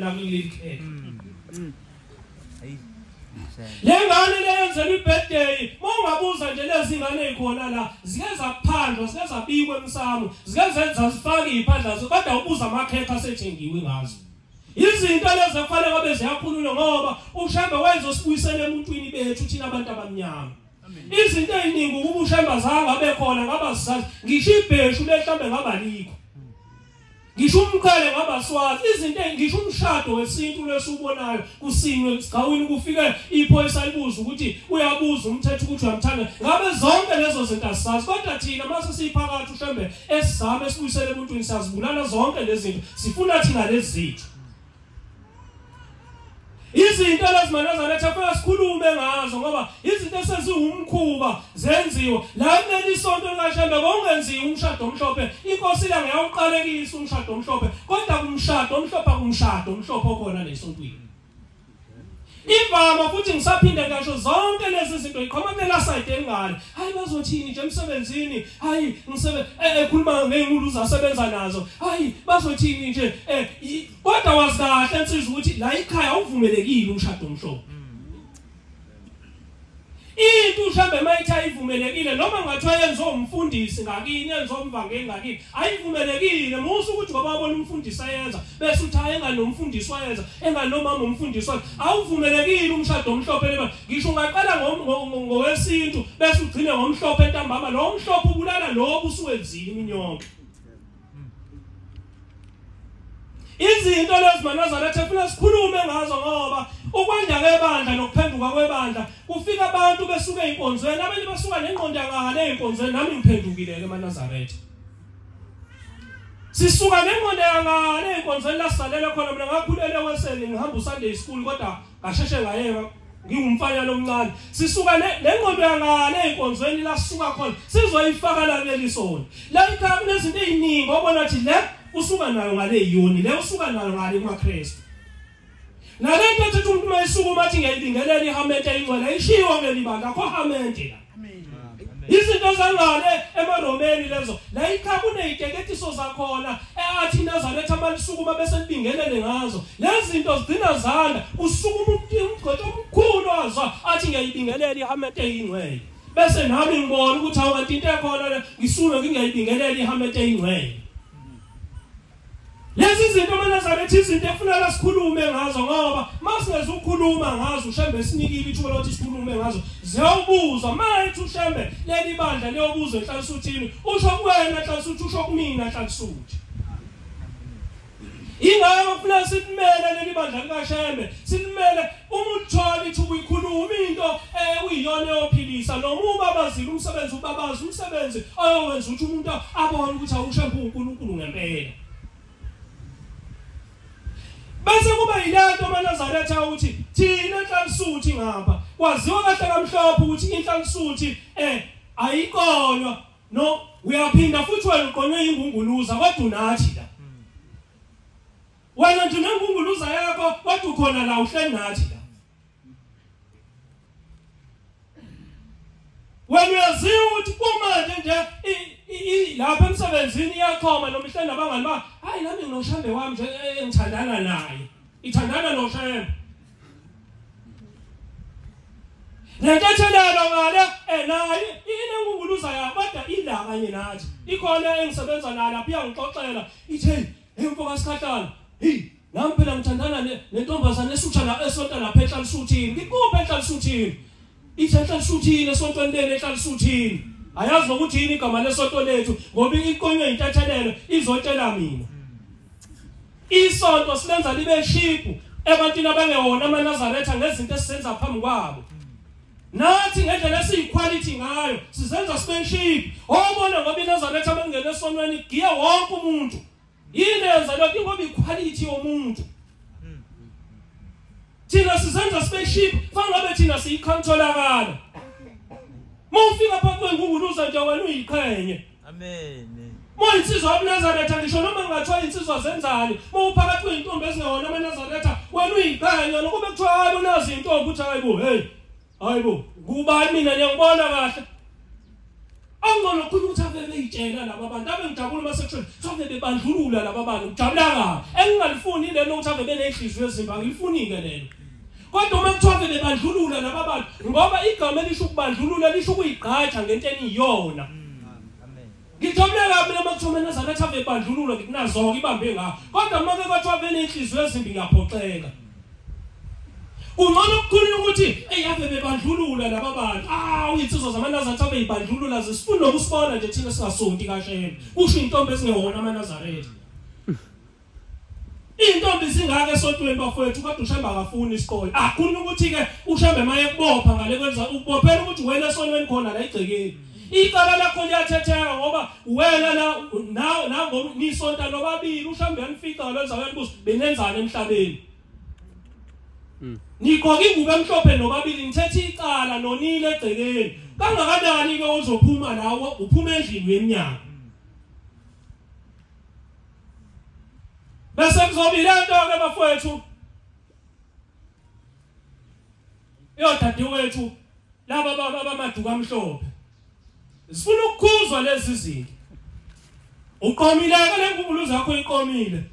khona kuleli khaya lengane leyenzela ibirthday mongabuza nje lezi ngane ezikhona la zike zaphandwa zike zabikwe emsamo zike zenza zifake iphandla kodwa ubuza amakhekhe asethengiwe ngazo izinto lezi kufanele ngabe ziyakhulunywa ngoba uShembe wenza sibuyisele emuntwini bethu thina abantu abamnyama izinto eziningi ukuba uShembe zange abe khona ngaba sisazi ngisho ibheshu lehlambe ngaba likho ngisho umkhale ngaba swazi izinto ngisho umshado wesintu lesubonayo kusinywe sigawini kufike iphoyisa libuza ukuthi uyabuza umthetho ukuthi uyamthanda ngabe zonke lezo zinto asisazi kodwa thina mase siphakathi uShembe esizame esibuyisele emuntwini siyazibulala zonke lezi zinto sifuna thina lezi zethu izinto lezimanazana ethafela sikhulume ngazo ngoba izinto eseziwumkhuba zenziwa la kuleli sonto likaShembe kongenziwa umshado omhlophe inkosi la ngiyawuqalekisa umshado omhlophe kodwa kumshado omhlophe kumshado omhlophe okhona lesontweni ivama futhi ngisaphinde ngasho zonke lezi zinto iqhamakela side engane hayi bazothini nje emsebenzini hayi ekhuluma ngeenqulu zasebenza nazo hayi bazothini nje kodwa wazi kahle insizwa ukuthi la ekhaya awuvumelekile umshado omhlophe into uShembe mayitha ivumelekile noma ngathiwa yenziwa umfundisi ngakini yenziwa umvangeli ngakini ayivumelekile musu ukuthi ngoba babona umfundisi ayenza bese uthi ayenga nomfundisi wayenza enganomama umfundisi wakhe awuvumelekile umshado omhlophe leba ngisho ungaqala ngowesintu bese ugcine ngomhlophe entambama lo mhlophe ubulala lo busuwenzile iminyonke izinto lezi manazana ethefuna sikhulume ngazo ngoba ukwanda kwebandla nokuphenduka kwebandla kufika abantu besuka einkonzweni abanye basuka nengqondo ngale einkonzweni nami ngiphendukile ke eManazaretha sisuka nengqondo ngale einkonzweni lasalela khona mina ngakhulele wesele ngihamba uSunday school kodwa ngasheshe ngayeka ngingumfanyana omncane sisuka nengqondo ngale einkonzweni lasuka khona sizoyifaka la lelisona la ikhaya kunezinto eziningi obona ukuthi le usuka nayo ngale yoni le usuka nayo ngale kumaKristu nalento ethi umuntu mayisuka umathi ngiyibingelela ihamete ingcwele ishiwo ngelibandla kho hamente la izinto zangale emaromeni lezo la ikhaya kuneyideketiso zakhona athi Nazaretha malisuka bese libingelele ngazo lezi zinto zigcina zanda usuka umuntu umgqoto omkhulu wazwa athi ngiyibingelela ihamete ingcwele bese nami ngibona ukuthi awukanti into ekhona ngisuke ngingayibingelela ihamete ingcwele lezi zinto eManazaretha izinto efuneka sikhulume ngazo ngoba masingeze ukukhuluma ngazo uShembe sinikile ithuba lokuthi sikhulume ngazo ziyawubuza mayithi uShembe leli bandla liyobuza enhlansuthini usho kuwena enhlansuthi usho kumina enhlansuthi ingaba ufuna sikumele leli bandla likaShembe sikumele umuthola ithuba ikhuluma into uyiyona yophilisa noma ubabazile umsebenzi ubabaza umsebenzi ayowenza ukuthi umuntu abone ukuthi awuShembe uNkulunkulu ngempela bese kuba yilento eManazaretha ukuthi thina enhlansuthi ngapha kwaziwa kahle kamhlophe ukuthi inhlansuthi ayikonywa no uyaphinda futhi wena uqonywe ingunguluza kodwa unathi la wena nje nengunguluza yakho kodwa ukhona la uhleli nathi la wena uyaziwa ukuthi kumanje nje lapha emsebenzini iyakhoma noma ihleli nabangani ba hayi nami nginoShembe wami nje engithandana naye ithandana noShembe nentethelelo ngale naye inengunguluza yakho kodwa ila kanye nathi ikhona engisebenza nayo lapha iyangixoxela ithi emfoka sikhahlana nami phela ngithandana nentombazane esutha la esonta lapha ehlalisuthini ngikuphi ehlalisuthini ihlalisuthini esontweni leli ehlalisuthini ayazi ukuthi yini igama lesonto lethu ngoba iqonywe intathelelo izotshela mina isonto silenza libe shipu ebantwini abangewona eManazaretha ngezinto esizenza phambi kwabo nathi ngendlela esiyiquality ngayo sizenza spaceship obona ngoba iNazaretha mangene esonweni giye wonke umuntu yenza lokho ngoba iquality yomuntu thina sizenza spaceship fangabe thina siyikhontolakala mufika phakathi kwengunguluza nje wena uyiqhenye amen moyinsizwa yabeNazaretha ngisho noma ngathiwa insizwa zenzani mawuphakathi kweintombi ezingewona eManazaretha wena uyiqhenye lokube kuthiwa hayi unazi intombi uthi hayibo hey hayibo kubani mina ngiyangibona kahle Angcono khona ukuthi ave beyitshela laba abantu abe ngijabula uma section sobe bebandlulula laba bantu ngijabula kabi engingalifuni lelo ukuthi ave benehliziyo ezimba ngilifunike lelo kodwa uma kuthiwa bebandlulula laba bantu ngoba igama elisho ukubandlulula lisho ukuyigqaja ngento eniyona ngijabula kabi lama kuthiwa Nazaretha ave bandlulula ngikunazo ibambe ngayo kodwa uma kwathiwa benehliziyo ezimbi ngiyaphoxeka Ungcono kukhulu ukuthi ave bebandlulula laba bantu insizwa zamaNazaretha beyibandlulula zisifuna nokusibona nje thina singasonti kahle kusho intombi esingewona amaNazaretha intombi zingaka esontweni bafowethu kodwa ushamba akafuni isikole akukhulu ukuthi ke ushambe maye kubopha ngale kwenza ukubophela ukuthi wena esonweni khona la igcekeni icala lakho liyathetheka ngoba wena na nisonta nobabili ushambe yanifika ngalezo abantu benenzana emhlabeni Nikoke ingubo emhlophe nobabili ngithethe icala nonile egcekeni kangakanani ke uzophuma lawo uphuma endlini yeminyaka bese kuzobile into ke bafowethu dadewethu laba bamaduka amhlophe sifuna ukukhuzwa lezi zinto uqomile ke lengubulo zakho iqomile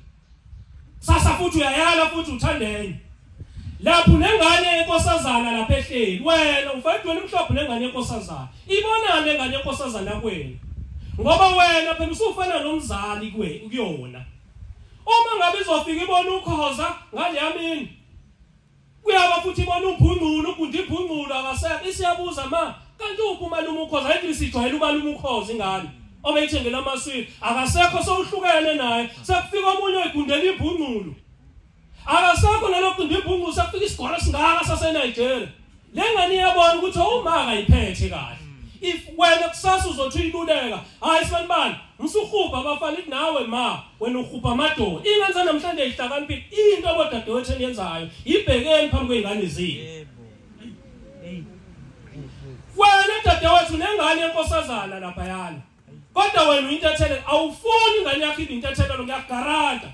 sasa futhi uyayala futhi uthandene lapho nengane enkosazana lapha ehleli wena ufethu wena umhlophe nengane enkosazana ibonane ngane enkosazana kwenu ngoba wena phela usufana nomzali kuyona uma ngabe izofika ibona ukhoza ngale yamini kuyaba futhi ibona umbhungculo ugundi imbhungculo akasekho isiyabuza kanti uphi umalume ukhoza ayithi sijwayele umalume ukhoza ingane obeyithengela amaswiri akasekho sowuhlukene naye sekufika omunye oyigundela imbhungculo akasakho nalokho ndibhungu safika isigole singaka saseNigeria lengane iyabona ukuthi uma akayiphethe kahle if wena kusasa uzothi uyiluleka hayi sibanibani msuhupha abafana ithi nawe wena uhupha amadoda ingane namhlanje ihlakaniphile into abodadewethu eniyenzayo ibhekeni phambi kweingane zenu wena dadewethu nengane enkosazana lapha yana kodwa wena uyintethelelo awufuni ingane yakho ibe intethelelo ngiyagaranta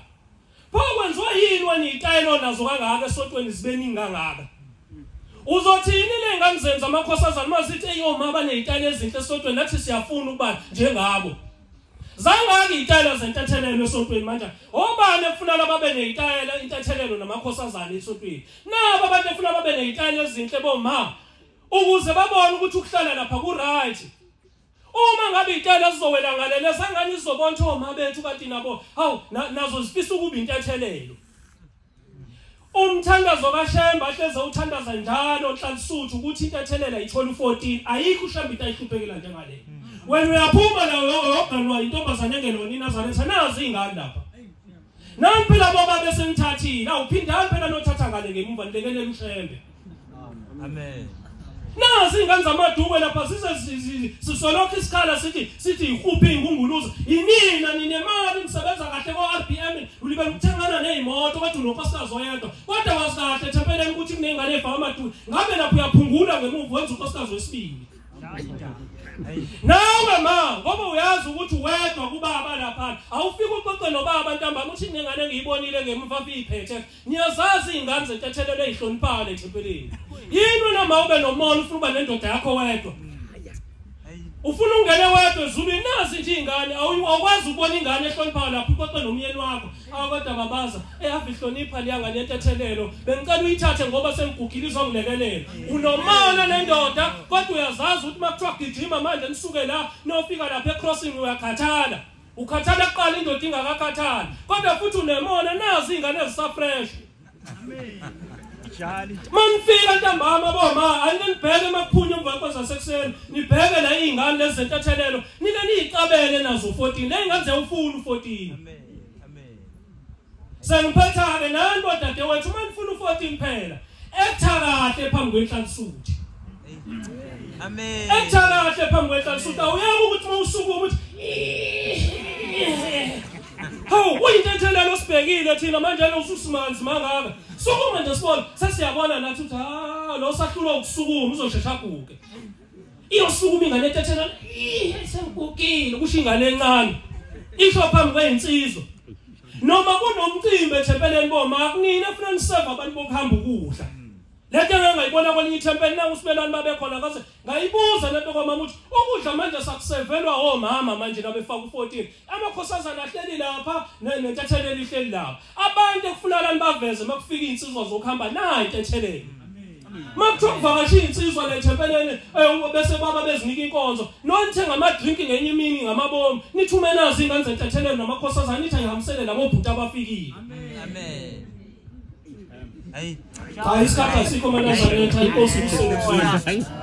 Kwenziwa yini wena itayelo nazo kangaka esontweni zibeningi kangaka uzothini le ngane zenza amakhosazana mazithi eyoma banezitayelo ezinhle esontweni nathi siyafuna ukuba njengabo zangaki itayelo zentethelelo esontweni manje obani efuna lababe nezitayelo intethelelo namakhosazana esontweni nabo abantu efuna babe nezitayelo ezinhle boma ukuze babone ukuthi ukuhlala lapha ku right uma ngabe itayela sizowela ngalele sangani sizobona thoma bethu kanti nabo nazo zifisa ukuba intethelelo umthandazo kaShemba ahleze uthandaza njalo onhlanhlusuthu ukuthi intethelela ithola u14 ayikho uShemba itayihluphekela njengale wena uyaphuma la yoganwa intombazane engelona iNazaretha nazi ingane lapha namphela boba bese ngithathile awuphinda phela nothatha ngale ngemuva nilekelela uShembe amen nazi ingane zamaduku lapha sisolokho isikhala sithi ihuphi ingunguluza yimina ninemali ngisebenza kahle ko-RBM ulibela ukuthengana nezimoto kodwa unonkosikazi oyedwa kodwa wazi kahle thempeleni ukuthi kunengane efa amaduku ngabe lapho uyaphungula ngemuva wenza unkosikazi wesibili nawe ngoba uyazi ukuthi wedwa kubaba lapha awufika uqoqe nobaba ntambama uthi nengane ngiyibonile ngemuva iphethe niyazazi ingane zentethelelo ezihloniphayo ethempeleni yini noma ube nomona ufuna uba nendoda yakho wedwa ufuna ungene wedwa ezulwini nazi nje ingane awukwazi ukubona ingane ehloniphayo lapho uqoqe nomyeni wakho kodwa babaza ave ihlonipha liyanga nentethelelo bengicela uyithathe ngoba sengigugile izongilekelela unomona nendoda kodwa uyazazi ukuthi makuthiwa gijima manje nisuke la nofika lapha ecrossing uyakhathala ukhathala kuqala indoda ingakakhathali kodwa futhi unemona nazi ingane ezisafresh amen manifika ntambama boma aninibheke emaphunye emva kwezasekuseni nibheke la izingane lezi zentethelelo nile niyicabele nazo 14 le ingane zewufuna u14 amen amen sengiphetha ke nanbo dadewethu manifuna u14 phela ekuthakahle phambi kwenhlansuthi amen ekuthakahle phambi kwenhlansuthi awuyeke ukuthi mawusuka ukuthi uyintethelelo sibhekile thina manje lo ususimanzi mangaka sukuma nje sibona sesiyabona nathi ukuthi lo sahlulwa ukusukuma uzoshesha guke iyosukuma ingane entethelelo sengigukile kusho ingane encane isho phambi kweinsizwa noma kunomcimbi ethempeleni boma kunina efuna niseva abantu bokuhamba ukudla Lento ngayibona kwelinye ithempeli nangu sibelani babekhona ngase ngayibuza lento kwamama ukuthi ukudla manje sakusevelwa omama manje nabefaka u14 amakhosazana ahleli lapha nentethelelo ihleli lapha abantu ekufunalani baveze makufika insizwa zokuhamba nayi intethelelo makuthiwa kuvakasha insizwa lethempeleni bese baba bezinika inkonzo nonithenga ama drink ngenye imini ngamabomu nithume nazi ingane zentethelelo namakhosazana nithi ngihambisele labo bhuti abafikile Amen. Hey. Isikhathi asikho manazareth ayinkosi ukusebenzisa